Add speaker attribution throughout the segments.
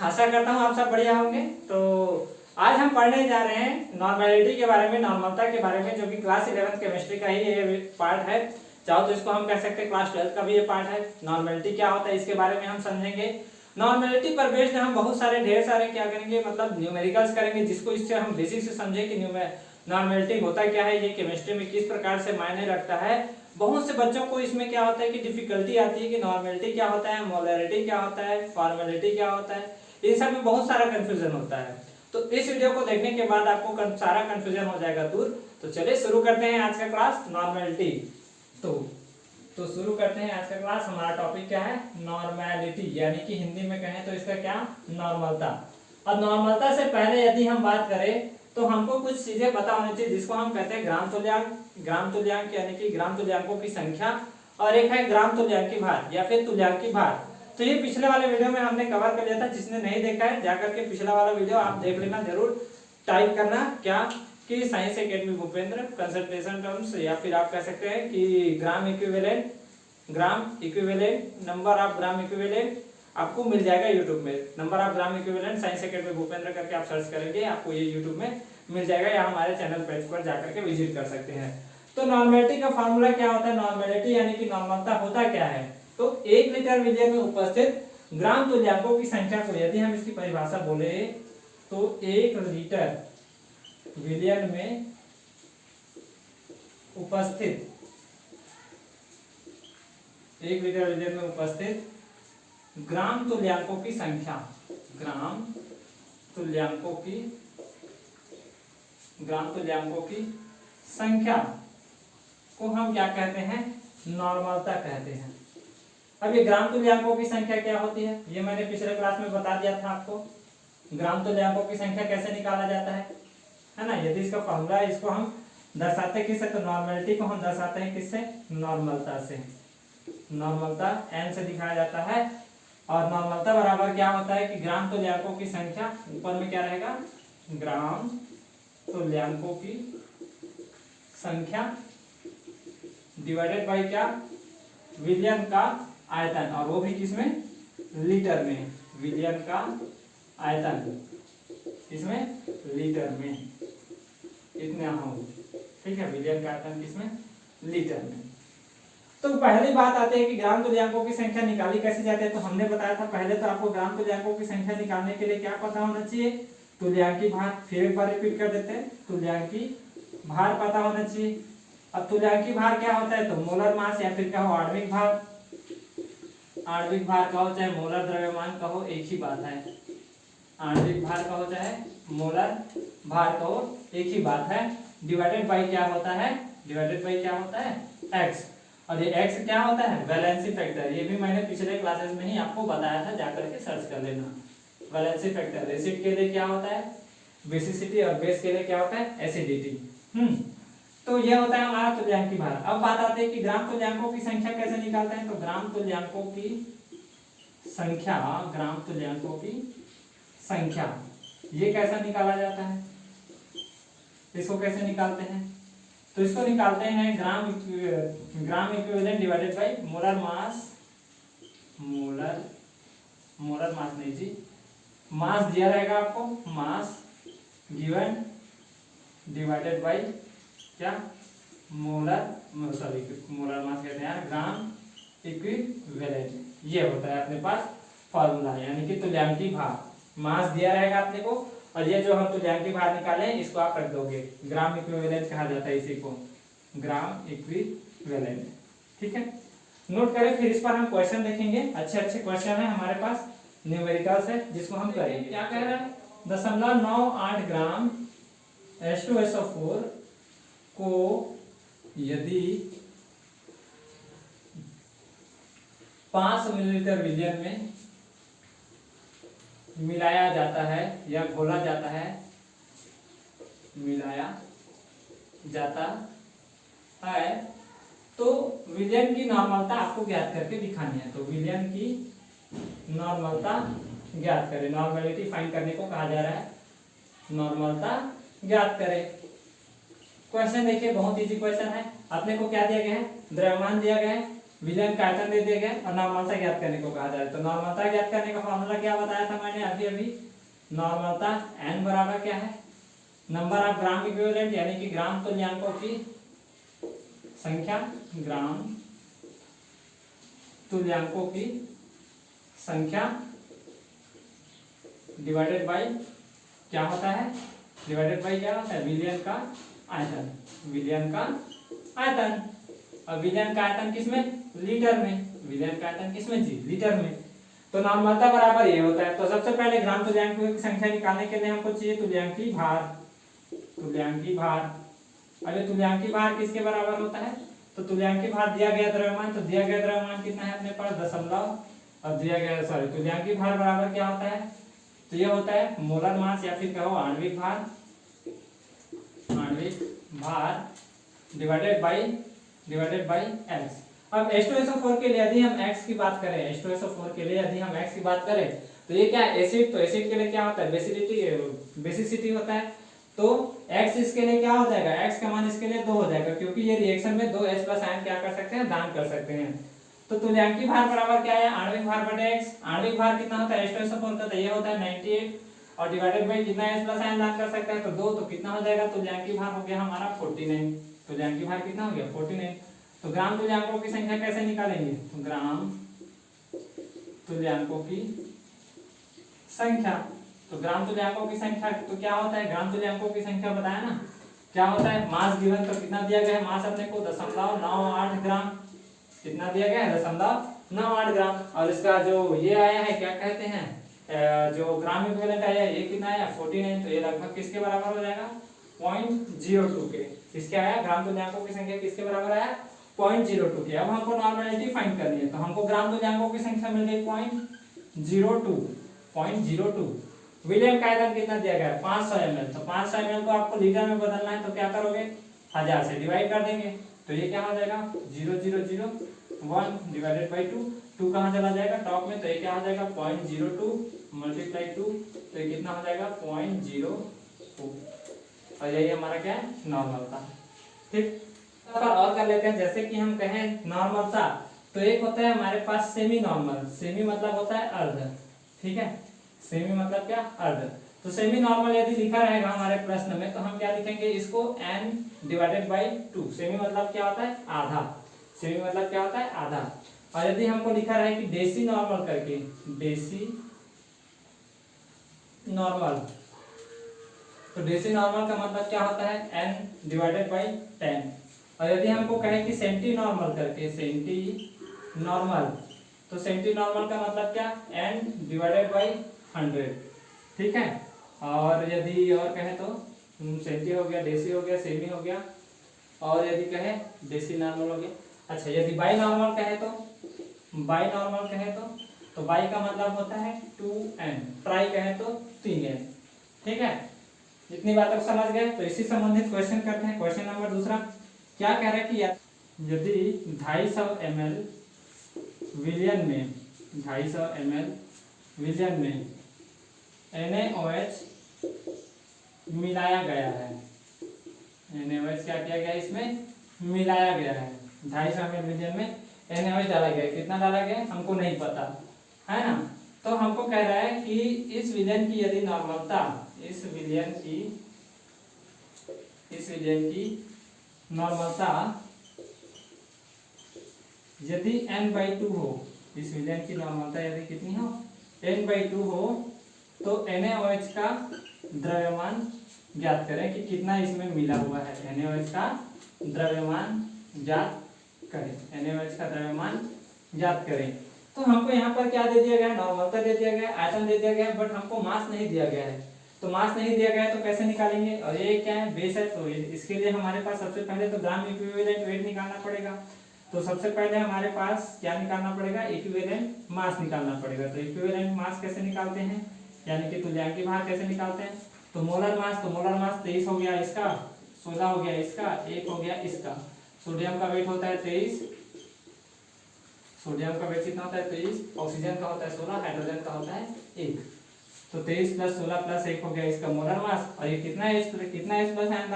Speaker 1: आशा करता हूँ आप सब बढ़िया होंगे। तो आज हम पढ़ने जा रहे हैं नॉर्मेलिटी के बारे में, नॉर्मलता के बारे में, जो कि क्लास 11 केमिस्ट्री का ही ये पार्ट है। चाहो तो इसको हम कह सकते हैं क्लास 12 का भी ये पार्ट है। नॉर्मेलिटी क्या होता है इसके बारे में हम समझेंगे। नॉर्मेलिटी पर बेस्ड हम बहुत सारे ढेर सारे क्या करेंगे, मतलब न्यूमेरिकल्स करेंगे, जिसको इससे हम बेसिक से समझे कि नॉर्मेलिटी होता क्या है, ये केमिस्ट्री में किस प्रकार से मायने रखता है। बहुत से बच्चों को इसमें क्या होता है कि डिफिकल्टी आती है कि नॉर्मेलिटी क्या होता है, मोलरिटी क्या होता है, फॉर्मेलिटी क्या होता है, इन सब में बहुत सारा कंफ्यूजन होता है। तो इस वीडियो को देखने के बाद आपको सारा कंफ्यूजन हो जाएगा दूर। तो चलिए शुरू करते हैं आज का क्लास नॉर्मेलिटी। तो शुरू करते हैं आज का क्लास। हमारा टॉपिक क्या है, नॉर्मेलिटी, यानी कि हिंदी में कहें तो इसका क्या, नॉर्मलता। अब नॉर्मलता से पहले यदि हम बात करें तो हमको कुछ चीजें पता होनी चाहिए, जिसको हम कहते हैं ग्राम तुल्यांक। ग्राम तुल्यांक यानी कि ग्राम तुल्यांकों की संख्या, और एक है ग्राम तुल्यांकी भार या फिर तुल्यांकी भार। तो ये पिछले वाले वीडियो में हमने कवर कर लिया था। जिसने नहीं देखा है जाकर के पिछला वाला वीडियो आप देख लेना जरूर। टाइप करना क्या कि science academy Bhupendra concentration terms, या फिर आप कह सकते हैं कि gram equivalent number of gram equivalent आपको मिल जाएगा यूट्यूब में। Number of gram equivalent science academy Bhupendra करके आप सर्च करेंगे, आपको ये यूट्यूब में मिल जाएगा, या हमारे चैनल पेज पर जाकर के विजिट कर सकते हैं। तो नॉर्मेलिटी का फॉर्मूला क्या होता है, नॉर्मेलिटी यानी कि नॉर्मलता होता क्या है। तो 1 लीटर विलियन में उपस्थित ग्राम तुल्यांकों की संख्या को यदि हम इसकी परिभाषा बोले तो 1 लीटर विलियन में उपस्थित 1 लीटर विलियन में उपस्थित ग्राम तुल्यांकों की संख्या, ग्राम तुल्यांकों की संख्या को हम क्या कहते हैं, नॉर्मलता कहते हैं। अब ये ग्राम तुल्यांकों की संख्या क्या होती है, ये मैंने पिछले क्लास में बता दिया था आपको। ग्राम तुल्यांकों की संख्या कैसे निकाला जाता है ना। यदि इसका फॉर्मूला है, इसको हम दर्शाते किससे, तो नॉर्मेलिटी को हम दर्शाते हैं किससे, नॉर्मलता से। नॉर्मलता n से दिखाया जाता है, और नॉर्मलता बराबर क्या होता है कि ग्राम तुल्यांकों की संख्या, ऊपर में क्या रहेगा, ग्राम तुल्यांकों की संख्या डिवाइडेड बाय क्या, विलियन का आयतन, और वो भी किसमें, लीटर में। विलियन का आयतन इसमें लीटर में इतना हो, ठीक है। विलियन का आयतन किसमें, लीटर में। तो पहली बात आती है कि ग्राम तुल्यांकों की संख्या निकाली कैसे जाती है। तो हमने बताया था पहले, तो आपको ग्राम तुल्यांकों की संख्या निकालने के लिए क्या पता होना चाहिए, तुल्यांकी भार। फिर एक बार रिपीट कर देते हैं, तुल्यांकी भार पता होना चाहिए। अब तुल्यांकी भार क्या होता है, तो मोलर मास, या फिर कहो आणविक भार। आणविक भार कहो चाहे मोलर द्रव्यमान कहो, एक ही बात है। आणविक भार कहो चाहे मोलर भार कहो, एक ही बात है। डिवाइडेड बाय क्या होता है, डिवाइडेड बाय क्या होता है, एक्स। और ये एक्स क्या होता है, वैलेंसी फैक्टर। ये भी मैंने पिछले क्लासेस में ही आपको बताया था, जाकर के सर्च कर लेना। वैलेंसी फैक्टर एसिड के लिए क्या होता है, बेसिसिटी, और बेस के लिए क्या होता है, एसिडिटी। तो ये होता है हमारा तुल्यांकी भार। अब बात आती है कि ग्राम तुल्यांकों की संख्या कैसे निकालते हैं। तो ग्राम तुल्यांकों की संख्या, ग्राम तुल्यांकों की संख्या ये कैसा निकाला जाता है, इसको कैसे निकालते हैं। तो इसको निकालते हैं ग्राम equivalent divided by molar mass. Molar mass नहीं जी, मास दिया रहेगा आपको, मास गिवन डिवाइडेड बाय क्या, मोलर मास कहते हैं ग्राम इक्विवेलेंट। ये होता है अपने पास फॉर्मूला, यानी कि तुल्यांकी भार। मास दिया रहेगा अपने को, और ये जो हम तुल्यांकी भार निकाले इसको आप रख दोगे। ग्राम इक्विवेलेंट कहा जाता है इसी को, ग्राम इक्विवेलेंट, ठीक है। नोट करें, फिर इस पर हम क्वेश्चन देखेंगे। अच्छे अच्छे क्वेश्चन है हमारे पास, न्यूमेरिकल्स है, जिसको हम करेंगे। क्या कह रहा है, 0.98 ग्राम H2SO4 को यदि 5 मिलीलीटर विलियन में मिलाया जाता है या घोला जाता है, मिलाया जाता है, तो विलियन की नॉर्मलता आपको ज्ञात करके दिखानी है। तो विलियन की नॉर्मलता ज्ञात करें, नॉर्मेलिटी फाइंड करने को कहा जा रहा है, नॉर्मलता ज्ञात करें। क्वेश्चन देखिए, बहुत इजी क्वेश्चन है। अपने को क्या दिया गया है, द्रव्यमान दिया गया है विलयन का आयतन दे दिया गया और नॉर्मलता ज्ञात करने को कहा जा रहा है। तो नॉर्मलता ज्ञात करने का फॉर्मूला क्या बताया था मैंने अभी अभी, नॉर्मलता n बराबर क्या है, नंबर ऑफ ग्राम इक्विवेलेंट यानी कि ग्राम तुल्यांकों की संख्या, ग्राम तुल्यांकों की संख्या डिवाइडेड बाय क्या होता है, डिवाइडेड बाय क्या होता है, विलयन का आयतन, विलयन का आयतन। और विलयन का आयतन किसमें, लीटर में, विलयन का आयतन किसमें जी, लीटर में। तो नॉर्मलता बराबर ये होता है। तो सबसे पहले ग्राम तुल्यांकों की संख्या निकालने के लिए हमको चाहिए तुल्यांकी भार, तुल्यांकी भार। अब ये तुल्यांकी भार किसके बराबर होता है, तो तुल्यांकी भार दिया गया द्रव्यमान, तो दिया गया द्रव्यमान कितना है अपने पास, दशमलव, और दिया गया सॉरी तुल्यांकी भार बराबर क्या होता है, तो ये होता है मोलर मास या फिर कहो आणविक भार, आणविक भार डिवाइडेड बाय x। अब H2SO4 के लिए यदि हम x की बात करें, H2SO4 के लिए यदि हम x की बात करें तो ये क्या है एसिड, तो एसिड के लिए क्या होता है बेसिसिटी होता है। तो x इसके लिए क्या हो जाएगा, x का मान इसके लिए 2 हो जाएगा, क्योंकि ये रिएक्शन में 2 H+ आयन क्या कर सकते हैं, दान कर सकते हैं। तो तुल्यांकी भार बराबर क्या है, आणविक भार बटे x। आणविक भार कितना होता है H2SO4 का, तो ये होता है 98 और डिवाइडेड बाय कितना H+ आयन दान कर सकता है, तो 2, तो कितना हो जाएगा, तुल्यांकी भार हो गया हमारा 49। तुल्यांकी भार कितना हो गया 49। तो ग्राम तुल्यांकों की संख्या कैसे निकालेंगे, तो ग्राम तुल्यांकों की संख्या, तो ग्राम तुल्यांकों की संख्या तो क्या होता है, ग्राम तुल्यांकों की संख्या बताया ना क्या होता है, मास गिवन, तो कितना दिया गया है मास अपने को 0.98 ग्राम, कितना दिया गया है 0.98 ग्राम। और इसका जो ये आया है क्या कहते हैं, जो ग्राम इक्विवेलेंट आया है ये कितना आया 49, तो ये लगभग किसके बराबर हो जाएगा 0.02 के, किसके आया, ग्राम तुल्यांकों की संख्या किसके बराबर आया 0.02 के। अब हमको नॉर्मलिटी फाइंड करनी है, तो हमको ग्राम तुल्यांकों की संख्या मिल गई 0.02। विलयन का आयतन कितना दिया गया है 500 ml, तो 500 ml को आपको लीटर में बदलना है, तो क्या करोगे 1000 से डिवाइड कर देंगे, तो ये क्या हो जाएगा 0.001 डिवाइडेड बाय 2, 2 कहाँ चला जाएगा टॉप में, तो ये क्या हो जाएगा 0.02 मल्टीप्लाई 2, तो ये कितना हो जाएगा 0.02, और यही हमारा क्या है नॉर्मलता। ठीक, और कर लेते हैं, जैसे कि हम कहें नॉर्मलता, तो एक होता है हमारे पास सेमी नॉर्मल, सेमी मतलब होता है अर्ध, ठीक है, सेमी मतलब क्या अर्ध। तो सेमी नॉर्मल यदि लिखा रहेगा हमारे प्रश्न में, तो हम क्या लिखेंगे इसको n डिवाइडेड बाय 2। सेमी मतलब क्या होता है आधा, सेमी मतलब क्या होता है आधा। और यदि हमको लिखा रहे कि डेसी नॉर्मल करके, डेसी नॉर्मल, तो डेसी नॉर्मल का मतलब क्या होता है n डिवाइडेड बाय 10। और यदि हमको कहे कि सेंटी नॉर्मल करके, सेंटी नॉर्मल, तो सेंटी नॉर्मल का मतलब क्या n डिवाइडेड बाय 100, ठीक है। और यदि और कहे तो सेंटी हो गया, डेसी हो गया, सेमी हो गया, और यदि कहे डेसी नॉर्मल हो गया। अच्छा, यदि बाई नॉर्मल कहे तो, बाई नॉर्मल कहे तो बाई का मतलब होता है 2n, ट्राई कहे तो 3n, ठीक है। इतनी बात तक समझ गए। तो इसी संबंधित क्वेश्चन करते हैं। क्वेश्चन नंबर दूसरा क्या कह रहा है कि यदि 250 ml विलियन में, 250 ml विलियन में NaOH मिलाया गया है, NaOH क्या किया गया इसमें मिलाया गया है, 250 ml विलियन में NaOH डाला गया है, कितना डाला गया हमको नहीं पता है ना। तो हमको कह रहा है कि इस विलियन की यदि नॉर्मलता, इस विलियन की नॉर्मलता यदि n/2 हो, इस विलियन की नॉर्मलता यदि कितनी हो n/2 हो, तो NaOH का द्रव्यमान ज्ञात करें कि कितना इसमें मिला हुआ है। NaOH का द्रव्यमान ज्ञात करें, NaOH का द्रव्यमान ज्ञात करें। तो हमको यहाँ पर क्या दे दिया गया है, नॉर्मलता दे दिया गया है, आयतन दे दिया गया है, बट हमको मास नहीं दिया गया है। तो मास नहीं दिया गया है तो कैसे निकालेंगे, और ये क्या है बेस है, तो इसके लिए हमारे पास सबसे पहले तो ग्राम इक्विवेलेंट वेट निकालना पड़ेगा। तो सबसे पहले हमारे पास क्या निकालना पड़ेगा, इक्विवेलेंट मास निकालना पड़ेगा। तो इक्विवेलेंट मास कैसे निकालते हैं, यानी कि तुल्यांकी भार कैसे निकालते हैं, तो मोलर मास, तो मोलर मास 23 हो गया इसका, 16 हो गया इसका, 1 हो गया इसका। सोडियम का वेट होता है 23, सोडियम का वेट कितना होता है 23, ऑक्सीजन का होता है 16, हाइड्रोजन का होता है 1। तो 23 + 16 + 1 हो गया इसका मोलर मास। और ये कितना H+ आयन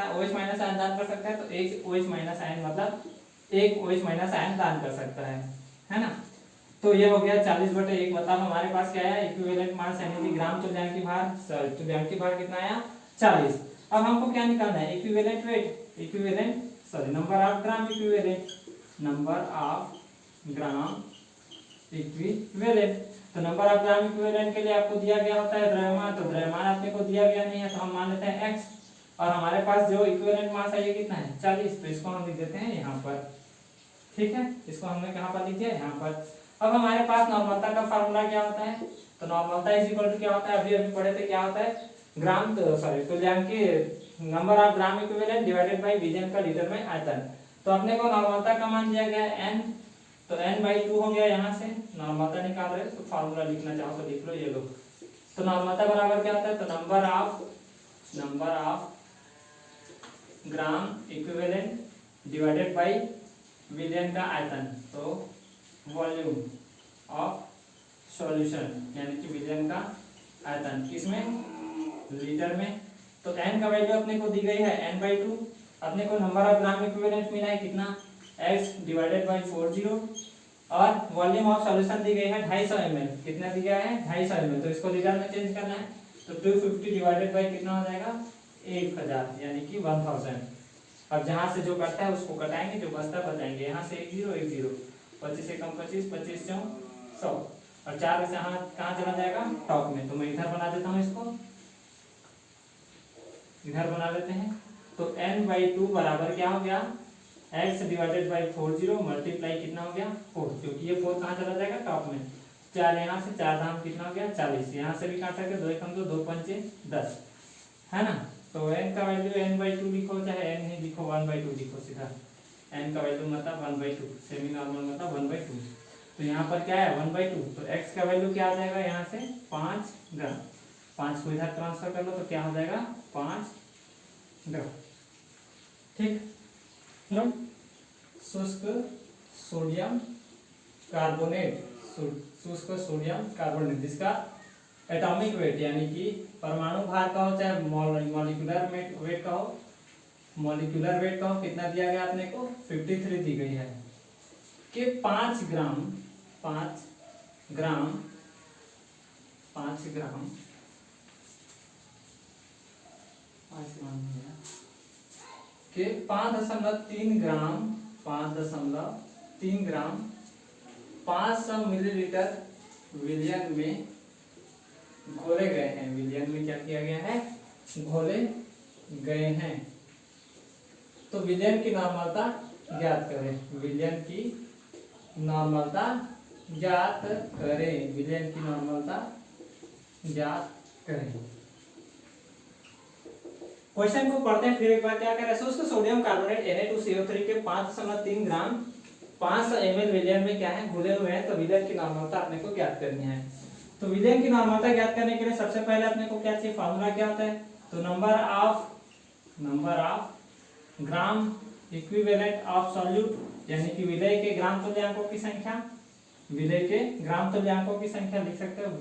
Speaker 1: OH- आयन दान कर सकता है, तो एक OH- आयन मतलब एक OH माइनस आयन दान कर सकता है ना। तो ये हो गया 40/1, मतलब हमारे पास क्या है इक्विवेलेंट मास यानी कि ग्राम तुल्यांकी भार, तुल्यांकी भार कितना आया 40। अब हमको क्या निकालना है equivalent weight, number of gram equivalent, number of gram equivalent. तो नंबर ऑफ ग्राम इक्विवेलेंट के लिए आपको दिया गया होता है द्रव्यमान, तो द्रव्यमान आपने को दिया गया नहीं है तो हम मान लेते हैं x, और हमारे पास जो इक्विवेलेंट मास है ये कितना है 40, तो इसको हम लिख देते हैं यहाँ पर, ठीक है, इसको हमने कहाँ पर लिख दिया यहाँ पर। अब हमारे पास नॉर्मलता का फार्मूला क्या होता है, तो नॉर्मलता इज इक्वल टू क्या होता है, अभी अभी पढ़े थे क्या होता है ग्राम, तुल्यांकी number of gram equivalent divided by विलियन का लीटर में आयतन। तो अपने को नॉर्मलता का मान दिया गया है n, तो n/2 हो गया, यहाँ से नॉर्मलता निकाल रहे तो फार्मूला लिखना चाहो तो लिख लो, ये लो। तो नॉर्मलता बराबर क्या होता है, तो number of gram equivalent divided by विलियन का आयतन, तो वॉल्यूम ऑफ सॉल्यूशन यानी कि विलियन का आयतन किसमें लीटर में। तो n का वैल्यू अपने को दी गई है n/2, अपने को नंबर ऑफ ग्राम इक्विवेलेंट मिला है कितना x डिवाइडेड बाय 40, और वॉल्यूम ऑफ सॉल्यूशन दी गई है 250 ml, कितना दिया है 250 ml, तो इसको लीटर में चेंज करना है, तो 250 डिवाइडेड बाय कितना हो जाएगा 1000 यानी कि 1000। अब जहां से जो कटता है उसको कटाएंगे, जो बचता बचाएंगे, यहाँ से 1 0 1 0, 25 से कम 25, 25 4 100, और 4 से कहाँ चला जाएगा टॉप में, तो मैं इधर बना देता हूँ, इसको इधर बना लेते हैं। तो n/2 बराबर क्या हो गया x डिवाइडेड बाय 40 मल्टीप्लाई कितना हो गया 4, क्योंकि ये 4 कहाँ चला जाएगा टॉप में, 4 यहाँ से 4 दाम कितना हो गया 40, यहाँ से भी काट सकते 2 1 2 2 5 10, है ना। तो n का वैल्यू n/2 लिखो, चाहे n ही लिखो 1/2 लिखो, सीधा n का वैल्यू मतलब 1/2, सेमी नॉर्मल मतलब 1/2। तो यहाँ पर क्या है 1/2, तो x का वैल्यू क्या आ जाएगा यहाँ से 5 ग्राम, 5 को इधर ट्रांसफर कर लो तो क्या हो जाएगा 5 ग्राम, ठीक। शुष्क सोडियम कार्बोनेट जिसका एटॉमिक वेट यानी कि परमाणु भार का हो, चाहे मॉलिक्यूलर वेट का हो, कितना दिया गया अपने को 53 दी गई है कि 5 ग्राम के 5.3 ग्राम 500 मिलीलीटर विलियन में घोले गए हैं, विलियन में क्या किया गया है घोले गए हैं। तो विलियन की नॉर्मलता ज्ञात करें, विलियन की नॉर्मलता ज्ञात करें। क्वेश्चन को पढ़ते हैं फिर एक बार, क्या करें शुष्क सोडियम कार्बोनेट Na2CO3 के 5.3 ग्राम 500 ml विलियन में क्या है घुले हुए हैं, तो विलियन की नॉर्मलता अपने को ज्ञात करनी है। तो विलियन की नॉर्मलता ज्ञात करने के लिए सबसे पहले अपने को क्या चाहिए, फार्मूला क्या होता है, तो number of gram equivalent of solute यानी कि विलेय के ग्राम तुल्यांकों की संख्या, लिख सकते हो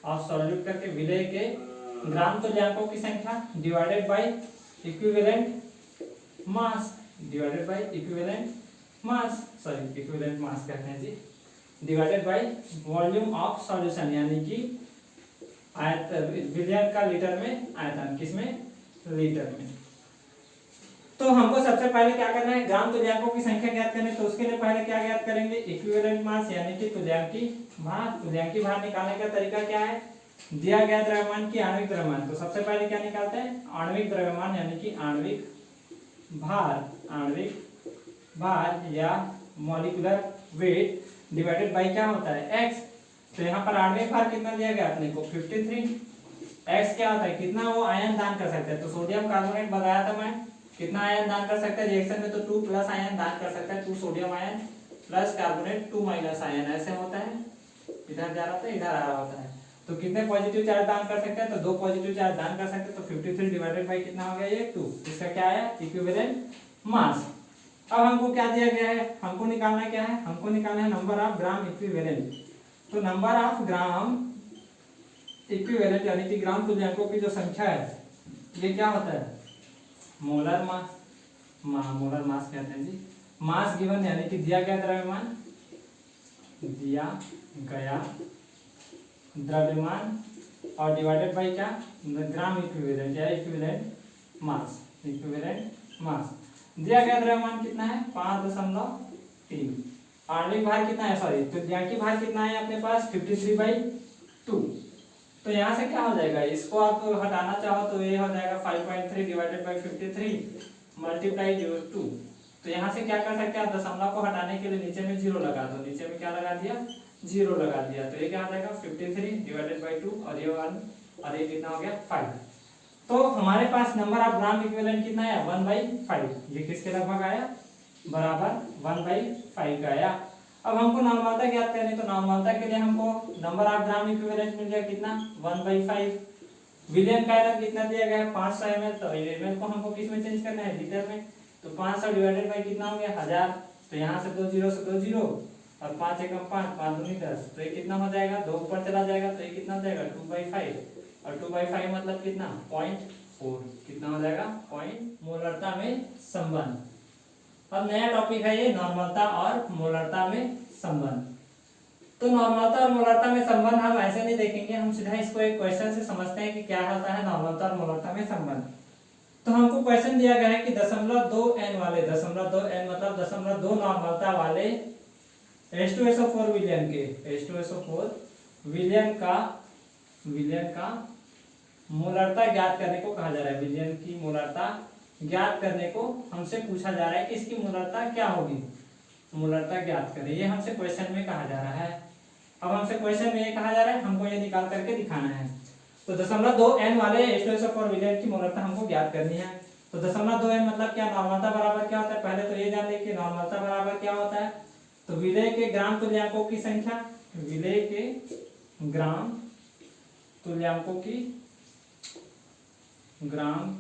Speaker 1: ऑफ सॉल्यूट करके, विलेय के ग्राम तुल्यांकों की संख्या डिवाइडेड बाय इक्विवेलेंट मास कहते हैं जी, divided by volume of solution यानी कि विलियन का लीटर में आयतन, किसमें लीटर में। तो हमको सबसे पहले क्या करना है ग्राम तुल्यांकों की संख्या ज्ञात करनी है, तो उसके लिए पहले क्या ज्ञात करेंगे इक्विवेलेंट मास यानी कि तुल्यांकी भार निकालने का तरीका क्या है, दिया गया द्रव्यमान की आणविक द्रव्यमान, तो सबसे पहले क्या निकालते हैं आणविक द्रव्यमान यानी कि आणविक भार या मॉलिक्यूलर वेट डिवाइडेड बाय क्या होता है x। तो यहाँ पर आणविक भार कितना दिया गया अपने को 53, x क्या होता है कितना वो आयन दान कर सकते हैं, तो सोडियम कार्बोनेट बताया था मैं कितना आयन दान कर सकता है रिएक्शन में, तो 2 प्लस आयन दान कर सकता है, 2 sodium ion plus carbonate 2 minus ion, ऐसे होता है, इधर जा रहा था इधर आ रहा होता है। तो कितने पॉजिटिव चार्ज दान कर सकते हैं, तो 2 पॉजिटिव चार्ज दान कर सकते हैं, तो 53 डिवाइडेड बाय कितना हो गया ये 2, इसका क्या आया इक्विवेलेंट मास। अब हमको क्या दिया गया है, हमको निकालना है नंबर ऑफ ग्राम इक्विवेलेंट। तो नंबर ऑफ ग्राम इक्विवेलेंट यानी कि ग्राम तुल्यांकों की जो संख्या है ये क्या होता है मोलर मास कहते हैं जी, मास गिवन यानी कि दिया गया द्रव्यमान, दिया गया द्रव्यमान और डिवाइडेड बाय क्या, ग्राम इक्विवेलेंट या इक्विवेलेंट मास, इक्विवेलेंट मास। दिया गया द्रव्यमान कितना है 5.3, आणविक भार कितना है, सॉरी तुल्यांकी भार कितना है अपने पास 53/2। तो यहाँ से क्या हो जाएगा, इसको आप हटाना चाहो तो ये हो जाएगा 5.3 डिवाइडेड बाय 53 मल्टीप्लाई 2। तो यहाँ से क्या कर सकते हैं आप, दशमलव को हटाने के लिए नीचे में 0 लगा दो, नीचे में क्या लगा दिया 0 लगा दिया। तो ये क्या हो जाएगा 53 डिवाइडेड बाय 2 और ये 1 और ये कितना हो गया 5। तो हमारे पास नंबर ऑफ ग्राम इक्विवेलेंट कितना है 1/5। ये किसके लगभग आया, बराबर 1/5 का आया। अब हमको नॉर्मलता ज्ञात करनी, तो नॉर्मलता के लिए हमको नंबर ऑफ ग्राम इक्विवेलेंट मिल गया कितना 1/5। विलियन का आयतन कितना दिया गया है 500 ml, तो ml को हमको किस में चेंज करना है, लीटर में। तो 500 डिवाइडेड बाय कितना हो गया 1000। तो यहाँ से 2 0 से 2 0 और 5 एकम 5, 5 दूनी 10। तो ये कितना हो जाएगा, 2 ऊपर चला जाएगा तो ये कितना हो जाएगा 2/5 और 2/5 मतलब कितना 0.4, कितना हो जाएगा 0. मोलरता में संबंध। अब नया टॉपिक है ये नॉर्मलता और मोलरता में संबंध। तो नॉर्मलता और मोलरता में संबंध हम ऐसे नहीं देखेंगे, हम सीधा इसको एक क्वेश्चन से समझते हैं कि क्या होता है नॉर्मलता और मोलरता में संबंध। तो हमको क्वेश्चन दिया गया है कि 0.2n वाले, 0.2n मतलब 0.2 नॉर्मलता वाले H2SO4 विलियन के, H2SO4 विलियन का मोलरता ज्ञात करने को कहा जा रहा है। विलियन की मोलरता ज्ञात करने को हमसे पूछा जा रहा है कि इसकी मोलरता क्या होगी, मोलरता ज्ञात करें, ये हमसे क्वेश्चन में कहा जा रहा है। अब हमसे क्वेश्चन में ये कहा जा रहा है, हमको ये निकाल करके दिखाना है। तो 0.2n वाले H2SO4 विलियन की मोलरता हमको ज्ञात करनी है। तो 0.2n मतलब क्या, नॉर्मलता बराबर क्या होता है, पहले तो ये जान लें कि नॉर्मलता बराबर क्या होता है। तो विलेय के ग्राम तुल्यांकों की संख्या, विलेय के ग्राम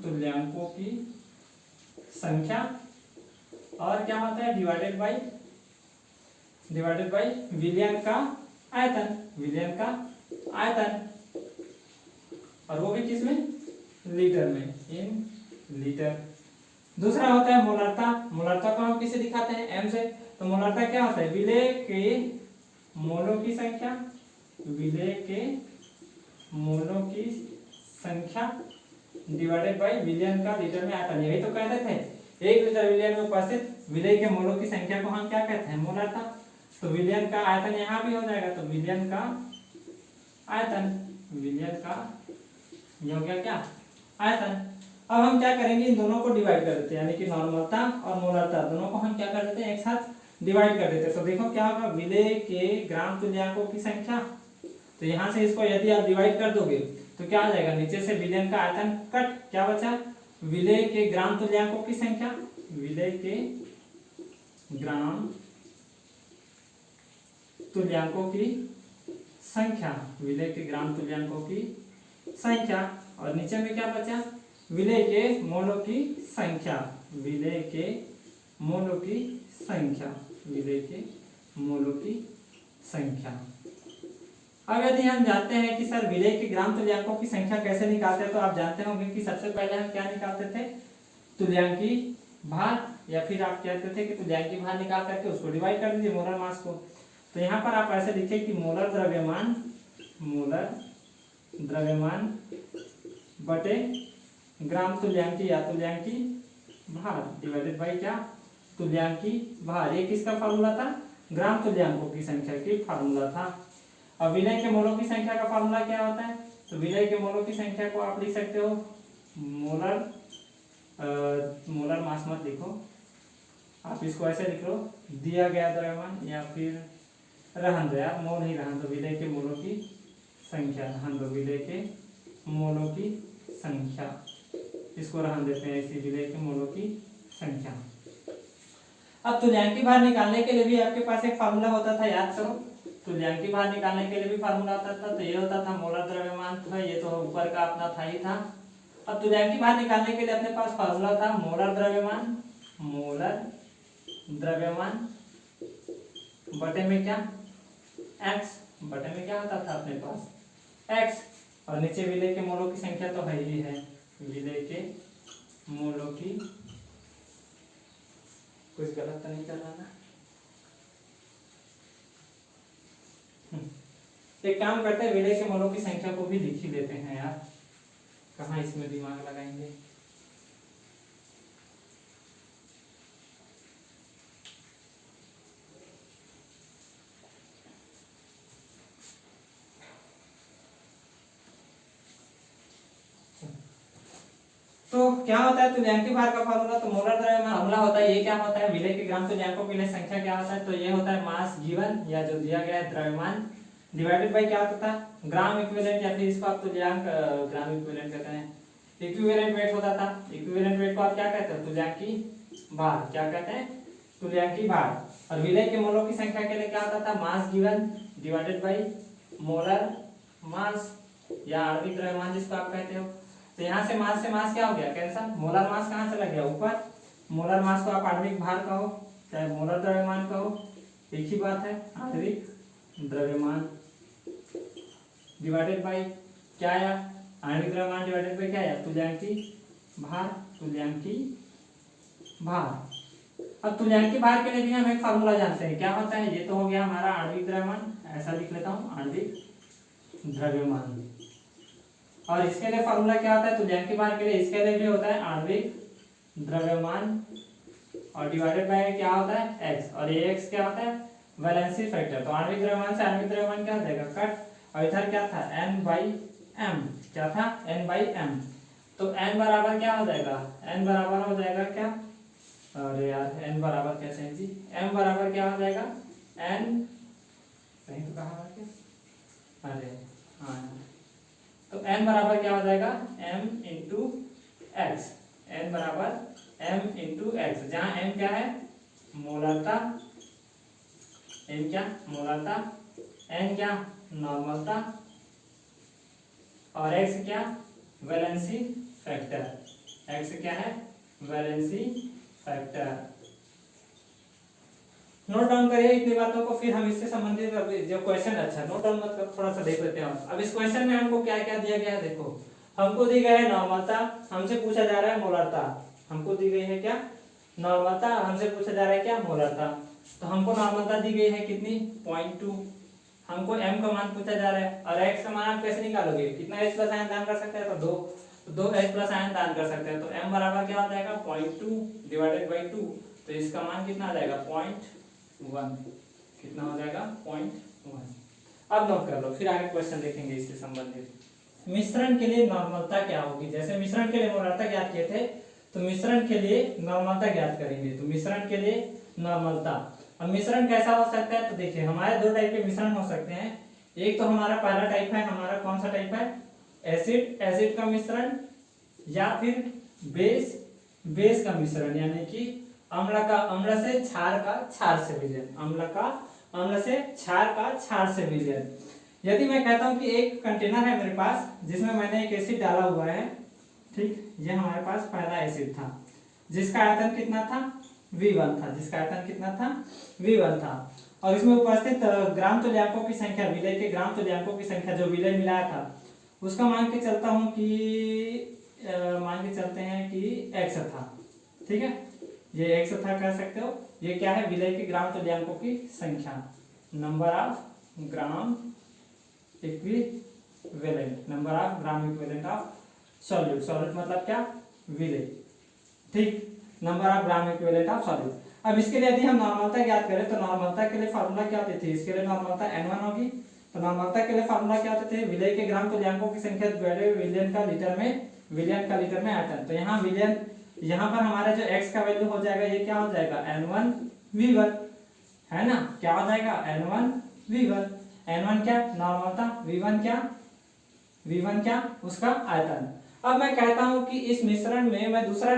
Speaker 1: तुल्यांकों की संख्या और क्या होता है डिवाइडेड बाय विलियन का आयतन, विलियन का आयतन, और वो भी किसमें, लीटर में, इन लीटर। दूसरा होता है मोलरता। मोलरता को हम किसे दिखाते हैं, m से। तो मोलरता क्या होता है, विलेय के मोलों की संख्या, विलेय के मोलों की संख्या डिवाइडेड बाय विलियन का लीटर में आयतन। यही तो कहते थे 1 लीटर विलियन में उपस्थित विलेय के मोलों की संख्या को हम क्या कहते हैं, मोलरता। तो विलियन का आयतन यहाँ भी हो जाएगा, तो विलियन का आयतन, विलियन का ये हो गया क्या आयतन। अब हम क्या करेंगे, इन दोनों को डिवाइड कर देते हैं, यानी कि नॉर्मलता और मोलरता दोनों को हम क्या कर देते हैं, एक साथ डिवाइड कर देते हैं। तो देखो क्या होगा, विलेय के ग्राम तुल्यांकों की संख्या, तो यहाँ से इसको यदि आप डिवाइड कर दोगे तो क्या आ जाएगा, नीचे से विलियन का आयतन कट, क्या बचा विलेय के ग्राम तुल्यांकों की संख्या, विलेय के ग्राम तुल्यांकों की संख्या, विलेय के ग्राम तुल्यांकों की संख्या, और नीचे में क्या बचा विलेय के मोलों की संख्या, विलेय के मोलों की संख्या, विलेय के मोलों की संख्या। अब यदि हम जानते हैं कि सर विलेय के ग्राम तुल्यांकों की संख्या कैसे निकालते हैं, तो आप जानते होंगे कि सबसे पहले हम क्या निकालते थे, तुल्यांकी भार, या फिर आप कहते थे कि तुल्यांकी भार निकाल करके उसको डिवाइड कर दीजिए मोलर मास को। तो यहाँ पर आप ऐसे लिखे कि मोलर द्रव्यमान बटे ग्राम तुल्यांकी या तुल्यांकी भार डिवाइडेड बाय क्या, तुल्यांकी भार। ये किसका फार्मूला था, ग्राम तुल्यांकों की संख्या की फार्मूला था। अब विलेय के मोलों की संख्या का फार्मूला क्या होता है, तो विलेय के मोलों की संख्या को आप लिख सकते हो मोलर मास मत लिखो, आप इसको ऐसे लिख लो, दिया गया द्रव्यमान, या फिर रहन दो यार, मोल ही रहन दो, विलेय के मोलों की संख्या रहन दो, विलेय के मोलों की संख्या, इसको रहन देते हैं इसी, विलेय के मोलों की संख्या। अब तुल्यांकी भार निकालने के लिए भी आपके पास एक फार्मूला होता था, याद करो, तुल्यांकी भार निकालने के लिए भी फार्मूला होता था। तो ये होता था मोलर द्रव्यमान, तो ये तो ऊपर का अपना था ही था। अब तुल्यांकी भार निकालने के लिए अपने पास फार्मूला था मोलर द्रव्यमान बटे में क्या x, बटे में क्या होता था अपने पास x, और नीचे विलेय के मोलों की संख्या तो है ही है, विलेय के मोलों की कुछ गलत तो नहीं कर रहा ना। एक काम करते हैं, विलय के मोलों की संख्या को भी लिख ही लेते हैं यार, कहाँ इसमें दिमाग लगाएंगे। तो क्या होता है तुल्यांकी भार का फार्मूला, तो मोलर द्रव्यमान हमला होता है, ये क्या होता है विलय के ग्राम तुल्यांकों के लिए संख्या क्या होता है, तो ये होता है मास गिवन या जो दिया गया है द्रव्यमान डिवाइडेड बाय क्या होता है ग्राम इक्विवेलेंट, या फिर इसको आप तुल्यांक ग्राम इक्विवेलेंट कहते हैं, इक्विवेलेंट वेट होता था। इक्विवेलेंट वेट को आप क्या कहते हैं तुल्यांकी भार, क्या कहते हैं तुल्यांकी भार। और विलय के मोलों की संख्या के लिए क्या होता था mass given divided by molar mass या आणविक द्रव्यमान जिसको आप कहते हो। तो यहाँ से मास क्या हो गया कैंसल, मोलर मास कहाँ चला गया ऊपर, मोलर मास को आप आणविक भार कहो चाहे मोलर द्रव्यमान कहो एक ही बात है, आणविक द्रव्यमान डिवाइडेड बाय क्या आया, आणविक द्रव्यमान डिवाइडेड बाय क्या आया तुल्यांकी भार, तुल्यांकी भार। अब तुल्यांकी भार के लिए भी हम एक फार्मूला जानते हैं, क्या होता है, ये तो हो गया हमारा आणविक द्रव्यमान, ऐसा लिख लेता हूँ आणविक द्रव्यमान। और इसके लिए फार्मूला क्या होता है तुल्यांकी भार के लिए, इसके लिए भी होता है आणविक द्रव्यमान और डिवाइडेड बाय क्या होता है x, और ये x क्या होता है वैलेंसी फैक्टर। तो आणविक द्रव्यमान से आणविक द्रव्यमान क्या हो जाएगा कट, और इधर क्या था n/m, क्या था n/m। तो n बराबर क्या हो जाएगा, n बराबर हो जाएगा क्या, अरे यार n बराबर कैसे है जी, m बराबर क्या हो जाएगा n, सही तो कहा क्या, अरे हाँ, तो n बराबर क्या हो जाएगा m इंटू एक्स, n बराबर m इंटू एक्स, जहाँ m क्या है मोलरता, m क्या मोलरता, n क्या नॉर्मलता और x क्या वैलेंसी फैक्टर, x क्या है वैलेंसी फैक्टर। नोट डाउन करिए इतनी बातों को, फिर हम इससे संबंधित जो क्वेश्चन, अच्छा नोट डाउन मत कर, थोड़ा सा देख लेते हैं। अब इस क्वेश्चन में हमको क्या क्या दिया गया है, देखो हमको दी गई है नॉर्मलता, हमसे पूछा जा रहा है मोलरता, हमको दी गई है क्या नॉर्मलता, हमसे पूछा जा रहा है क्या मोलरता। तो हमको नॉर्मलता दी गई है कितनी 0.2, हमको m का मान पूछा जा रहा है, और x का मान आप कैसे निकालोगे, कितना h प्लस आयन दान कर सकते हैं, तो 2 h प्लस आयन दान कर सकते हैं। तो m बराबर क्या हो जाएगा 0.2 डिवाइडेड बाई 2, तो इसका मान कितना आ जाएगा 0.1, कितना हो जाएगा 0.1। अब नोट कर लो, फिर आगे क्वेश्चन देखेंगे इससे संबंधित। मिश्रण के लिए नॉर्मलता क्या होगी, जैसे मिश्रण के लिए मोलरता ज्ञात किए थे, तो मिश्रण के लिए नॉर्मलता ज्ञात करेंगे। तो मिश्रण के लिए नॉर्मलता, अब मिश्रण कैसा हो सकता है, तो देखिए हमारे दो टाइप के मिश्रण हो सकते हैं। एक तो हमारा पहला टाइप है, हमारा कौन सा टाइप है एसिड का मिश्रण, या फिर बेस का मिश्रण, यानी कि अम्ल से क्षार का क्षार से विलयन, अम्ल से क्षार का क्षार से विलयन। यदि मैं कहता हूं कि एक कंटेनर है मेरे पास जिसमें मैंने एक एसिड डाला हुआ है, ठीक, ये हमारे पास पहला एसिड था जिसका आयतन कितना था V1 था, जिसका आयतन कितना था V1 था, और इसमें उपस्थित ग्राम तुल्यांकों की संख्या, विलय के ग्राम तुल्यांकों की संख्या जो विलय मिलाया था उसका मान के चलता हूं कि मान के चलते हैं कि x था, ठीक है, ये x था कह सकते हो। ये क्या है विलय के ग्राम तुल्यांकों की संख्या, number of gram equivalent, number of gram equivalent of solute, solute मतलब क्या विलय, ठीक, number of gram equivalent of solute. अब इसके लिए यदि हम नॉर्मलता ज्ञात करें तो नॉर्मलता के लिए फार्मूला क्या होती थी, इसके लिए नॉर्मलता n1 होगी। तो नॉर्मलता के लिए फार्मूला क्या होते थे, विलय के ग्राम तुल्यांकों की संख्या डिवाइडेड विलयन का लीटर में आयतन। तो यहाँ विलयन, यहाँ पर हमारा जो x का वैल्यू हो जाएगा ये क्या हो जाएगा n1v1, है ना, क्या हो जाएगा n1v1, n1 क्या नॉर्मलता, v1 क्या उसका आयतन। अब मैं कहता हूं कि इस मिश्रण में मैं दूसरा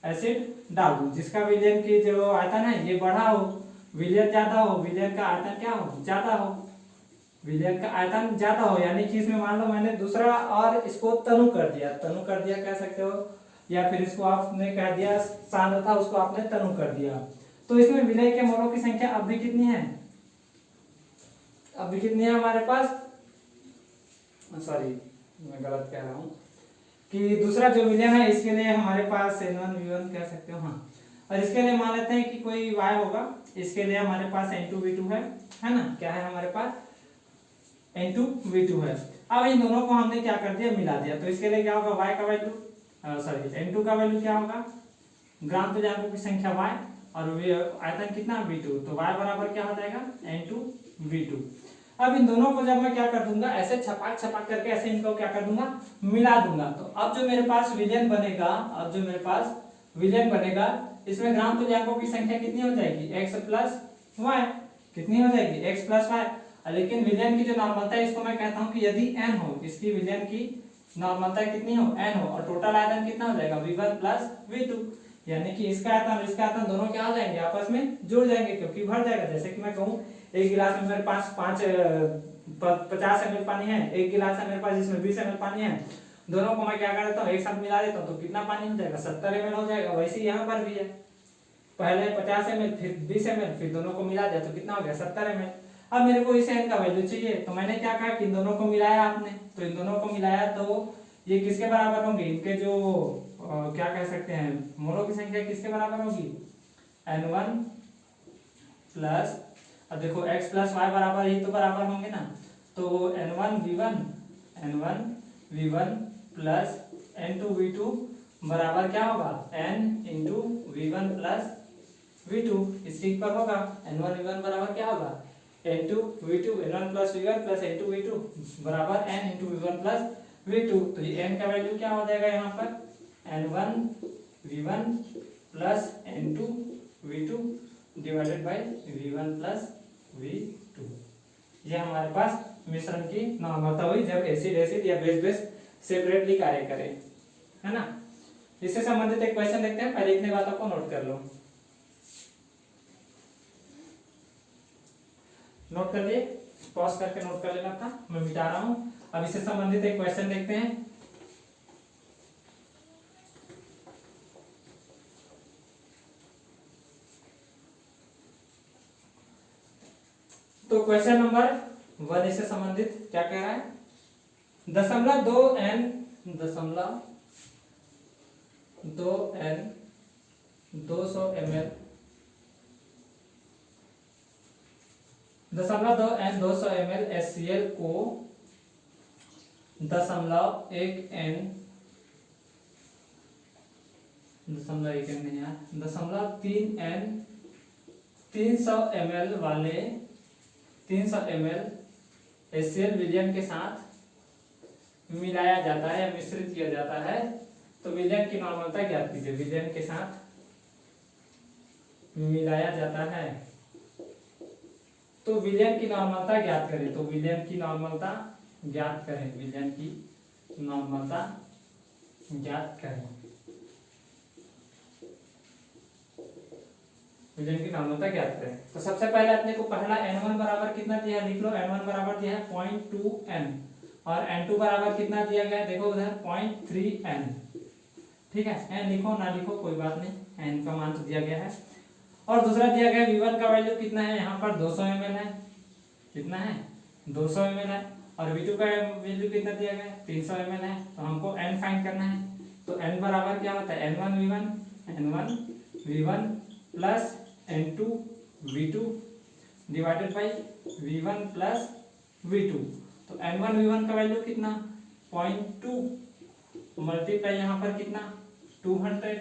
Speaker 1: एसिड डाल दूं जिसका विलयन की जो आयतन है ये बड़ा हो, विलयन ज्यादा हो, विलयन का आयतन क्या हो ज्यादा हो, विलयन का आयतन ज्यादा हो, यानी कि इसमें मान लो मैंने दूसरा और इसको तनु कर दिया कह सकते हो, या फिर इसको आपने कह दिया सांद्रता, उसको आपने तनु कर दिया। तो इसमें विलय के मोलों की संख्या अब भी कितनी है, हमारे पास, सॉरी मैं गलत कह रहा हूं, कि दूसरा जो विलियन है इसके लिए हमारे पास n1 v1 कह सकते हो, हाँ। और इसके लिए मान लेते हैं कि कोई y होगा, इसके लिए हमारे पास n2 v2 है ना, क्या है हमारे पास n2 v2 है। अब इन दोनों को हमने क्या कर दिया, मिला दिया, तो इसके लिए क्या होगा, y का वैल्यू सॉरी n2 का वैल्यू क्या होगा, ग्राम तुल्यांकों की संख्या y और आयतन कितना v2, तो y बराबर क्या हो जाएगा n2 v2। अब इन दोनों को जब मैं क्या कर दूंगा, ऐसे छपाक छपाक करके ऐसे इनको क्या कर दूंगा, मिला दूंगा, तो अब जो मेरे पास विलियन बनेगा, अब जो मेरे पास विलियन बनेगा, इसमें ग्राम तुल्यांकों की संख्या कितनी हो जाएगी, x प्लस वाई, कितनी हो जाएगी x प्लस वाई। लेकिन विलियन की जो नॉर्मलता है इसको मैं कहता हूं कि यदि n हो, इसकी विलियन की नॉर्मलता कितनी हो, n हो, और टोटल आयतन कितना हो जाएगा v1 प्लस v2, यानी कि इसका आयतन और इसका आयतन दोनों क्या हो जाएंगे, आपस में जुड़ जाएंगे, क्योंकि भर जाएगा। जैसे कि मैं कहूं एक गिलास में मेरे पास 50 ml पानी है, एक गिलास है मेरे पास जिसमें 20 ml पानी है, दोनों को मैं क्या कर देता हूँ, एक साथ मिला देता हूँ, तो कितना पानी हो जाएगा, 70 ml हो जाएगा। वैसे यहाँ पर भी है, पहले 50 ml फिर 20 ml, फिर दोनों को मिला दिया तो कितना हो गया, 70 ml। अब मेरे को इस n का वैल्यू चाहिए, तो मैंने क्या कहा कि इन दोनों को मिलाया आपने, तो इन दोनों को मिलाया तो ये किसके बराबर होंगे, इनके जो क्या कह सकते हैं, मोलों की संख्या किसके बराबर होगी, n1 प्लस, अब देखो x प्लस वाई बराबर ही तो बराबर होंगे ना, तो n1 v1 plus n2 v2 बराबर क्या होगा, n into v1 plus v2, इसके इक्वल होगा n1 v1 बराबर क्या होगा, n2 v2, n1 plus v1 plus n2 v2 बराबर n into v1 plus v2। तो ये n का वैल्यू क्या हो जाएगा यहाँ पर, n1 v1 plus n2 v2 divided by v1 plus v2। ये हमारे पास मिश्रण की नॉर्मलता हुई जब एसिड एसिड या बेस बेस सेपरेटली कार्य करे, है ना। इससे संबंधित एक क्वेश्चन देखते हैं, पहले इतने बातों को नोट कर लो, नोट कर लिए, पॉज करके नोट कर लेना था, मैं मिटा रहा हूं। अब इससे संबंधित एक क्वेश्चन देखते हैं। तो क्वेश्चन नंबर 1 इससे संबंधित क्या कह रहा है, 0.2n 200 ml 200 ml HCl को 0.1n 0.3n 300 ml वाले 300 ml HCl विलयन के साथ मिलाया जाता है या मिश्रित किया जाता है, तो विलयन की नॉर्मलता ज्ञात कीजिए। विलयन के साथ मिलाया जाता है तो विलयन की नॉर्मलता ज्ञात करें, तो विलयन की नॉर्मलता ज्ञात करें, विलयन की नॉर्मलता ज्ञात करें, विलयन की नॉर्मलता ज्ञात करें। तो सबसे पहले अपने को पहला n1 बराबर कितना दिया है, लिख लो, n1 बराबर दिया है 0.2n और n2 बराबर कितना दिया गया है, देखो उधर 0.3n, ठीक है, n लिखो ना लिखो कोई बात नहीं, n का मान तो दिया गया है। और दूसरा दिया गया v1 का वैल्यू कितना है, यहाँ पर 200 ml है, कितना है 200 ml है, और v2 का वैल्यू कितना दिया गया है 300 ml है, तो हमको n फाइंड करना है। तो n बराबर क्या होता है, n1 v1 plus n2 v2 divided by v1 plus v2। तो n1 v1 का वैल्यू कितना 0.2 मल्टीप्लाई यहाँ पर कितना 200,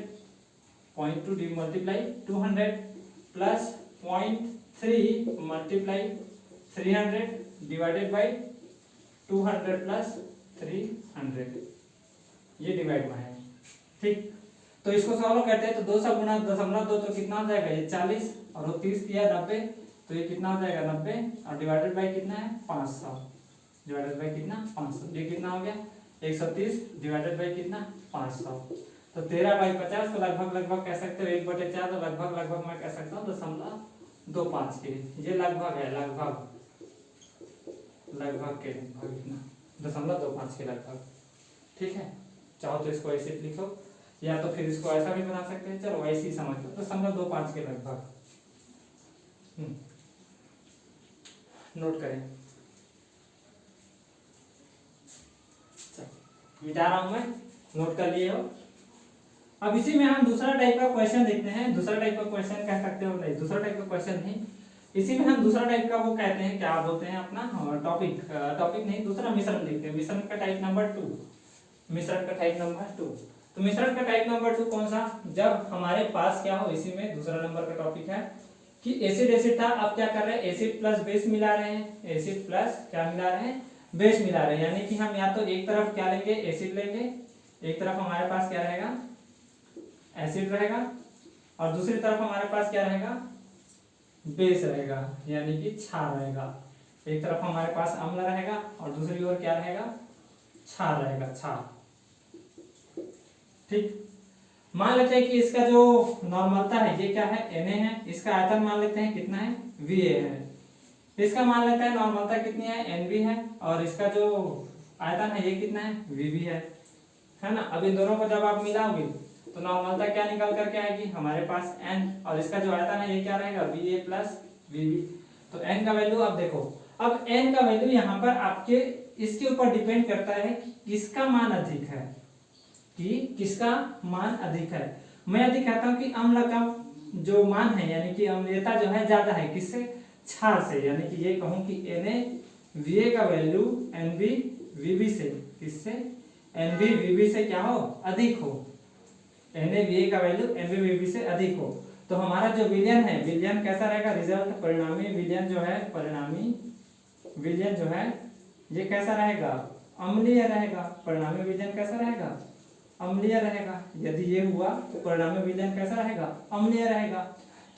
Speaker 1: 0.2 multiply 200 plus 0.3 multiply 300 divided by 200 plus 300, ये डिवाइड में है, ठीक। तो इसको सॉल्व करते हैं, तो 200 गुणा 0.2 तो कितना हो जाएगा, ये 40 और वो 30 किया 90, तो ये कितना हो जाएगा 90 और डिवाइडेड बाई कितना है 500, डिवाइडेड बाई कितना 500, ये कितना हो गया 130 डिवाइडेड बाई कितना 500। तो 13/50 तो लगभग कह सकते हो 1/4, तो लगभग मैं कह सकता हूँ 0.25 के, ये लगभग है, लगभग के लगभग इतना 0.25 के लगभग, ठीक है। चाहो तो इसको ऐसे लिखो या तो फिर इसको ऐसा भी बना सकते हैं, चलो ऐसे ही समझ लो 0.25 के लगभग, नोट करें। मिटा रहा हूं मैं, नोट कर लिए हो। अब इसी में हम दूसरा टाइप का क्वेश्चन देखते हैं। दूसरा टाइप का क्वेश्चन कह सकते हो, नहीं दूसरा टाइप का क्वेश्चन नहीं, इसी में हम दूसरा टाइप का वो कहते हैं, क्या बोलते हैं अपना टॉपिक नहीं, दूसरा मिश्रण देखते हैं। मिश्रण का टाइप नंबर 2, मिश्रण का टाइप नंबर 2। तो मिश्रण का टाइप नंबर 2 कौन सा, जब हमारे पास क्या हो, इसी में दूसरा नंबर का टॉपिक है कि एसिड एसिड था, अब क्या कर रहे हैं, एसिड प्लस बेस मिला रहे हैं, एसिड प्लस क्या मिला रहे हैं, बेस मिला रहे हैं। यानी कि हम या तो एक तरफ क्या लेंगे, एसिड लेंगे, एक तरफ हमारे पास क्या रहेगा, एसिड रहेगा, और दूसरी तरफ हमारे पास क्या रहेगा, बेस रहेगा, यानी कि क्षार रहेगा। एक तरफ हमारे पास अम्ल रहेगा और दूसरी ओर क्या रहेगा, क्षार रहेगा, क्षार। ठीक, मान लेते हैं कि इसका जो नॉर्मलता है ये क्या है, Na है, इसका आयतन मान लेते हैं कितना है, Va है। इसका मान लेते हैं नॉर्मलता कितनी है, Nb है, और इसका जो आयतन है ये कितना है, Vb है ना। अब इन दोनों को जब आप मिलाओगे तो नॉर्मलता क्या निकल करके आएगी, हमारे पास n, और इसका जो आयतन है ये क्या रहेगा, Va प्लस Vb। तो n का वैल्यू अब देखो, अब n का वैल्यू यहाँ पर आपके इसके ऊपर डिपेंड करता है कि किसका मान अधिक है, कि किसका मान अधिक है। मैं यदि कहता हूँ कि अम्ल का जो मान है, यानी कि अम्लीयता जो है ज्यादा है, किससे, क्षार से, यानी कि ये कहूँ कि Na का वैल्यू Nb से, किससे, Nb से क्या हो, अधिक हो, Na का वैल्यू Nb से अधिक हो, तो हमारा जो विलयन है, विलयन कैसा रहेगा, रिजल्ट परिणामी विलयन जो है, परिणामी विलयन जो है ये कैसा रहेगा, अम्लीय रहेगा। परिणामी विलयन कैसा रहेगा, अम्लीय रहेगा। यदि ये हुआ तो परिणामी विलयन कैसा रहेगा, अम्लीय रहेगा।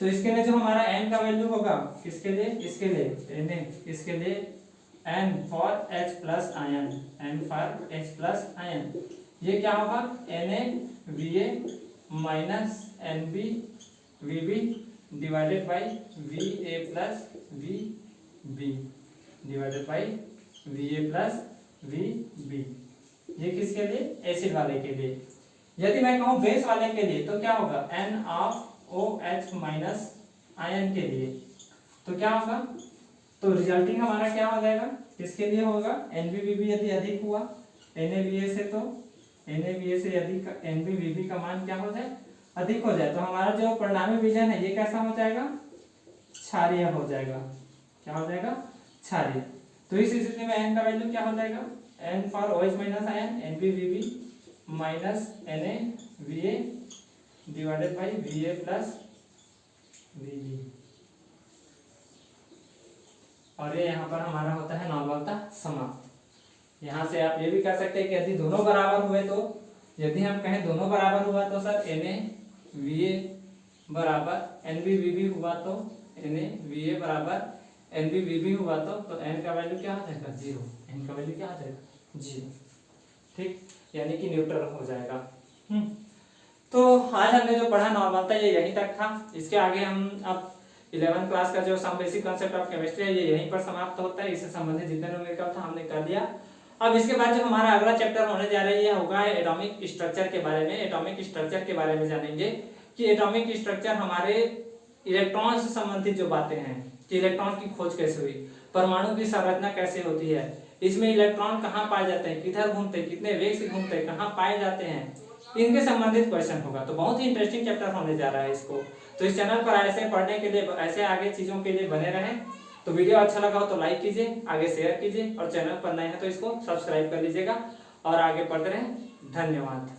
Speaker 1: तो इसके लिए जो हमारा n का वैल्यू होगा, किसके लिए, इसके लिए Na, इसके लिए n for H plus ion, n for H plus ion, ये क्या होगा, Na minus Nb divided by Va plus Vb divided by Va plus Vb। ये किसके लिए, एसिड वाले के लिए। यदि मैं कहूँ बेस वाले के लिए तो क्या होगा, N of OH minus ion के लिए, तो क्या होगा, तो रिजल्टिंग हमारा क्या हो जाएगा, किसके लिए होगा, NbVb यदि अधिक हुआ NaVa से, तो NaVa से यदि NbVb का मान क्या हो जाए, अधिक हो जाए, तो हमारा जो परिणामी विलयन है ये कैसा हो जाएगा, क्षारीय हो जाएगा। क्या हो जाएगा, क्षारीय। तो इस स्थिति में n का वैल्यू क्या हो जाएगा, n for OH minus ion NbVb minus NaVa divided by Va plus Vb, और ये यहाँ पर हमारा होता है नॉर्मलता समाप्त। यहाँ से आप ये भी कह सकते हैं कि यदि दोनों बराबर हुए, तो यदि हम कहें दोनों बराबर हुआ तो सर NaVa बराबर NbVb हुआ, तो NaVa बराबर NbVb हुआ, तो n का वैल्यू क्या आ जाएगा, 0। n का वैल्यू क्या आ जाएगा, 0। ठीक, यानी कि न्यूट्रल हो जाएगा। तो आज हमने जो पढ़ा नॉर्मलता ये यहीं तक था। इसके आगे हम अब 11th क्लास का जो some basic concept of chemistry है ये यहीं पर समाप्त होता है। इससे संबंधित जितने न्यूमेरिकल था हमने कर दिया। अब इसके बाद जो हमारा अगला चैप्टर होने जा रही है होगा एटॉमिक स्ट्रक्चर के बारे में। एटॉमिक स्ट्रक्चर के बारे में जानेंगे कि एटॉमिक स्ट्रक्चर हमारे इलेक्ट्रॉन से संबंधित जो बातें हैं कि इलेक्ट्रॉन की खोज कैसे हुई, परमाणु की संरचना कैसे होती है, इसमें इलेक्ट्रॉन कहाँ पाए जाते हैं, किधर घूमते हैं, कितने वेग से घूमते हैं, कहाँ पाए जाते हैं, इनके संबंधित क्वेश्चन होगा। तो बहुत ही इंटरेस्टिंग चैप्टर होने जा रहा है इसको। तो इस चैनल पर ऐसे पढ़ने के लिए, ऐसे आगे चीजों के लिए बने रहें। तो वीडियो अच्छा लगा हो तो लाइक कीजिए, आगे शेयर कीजिए, और चैनल पर नए हैं तो इसको सब्सक्राइब कर लीजिएगा और आगे पढ़ते रहें। धन्यवाद।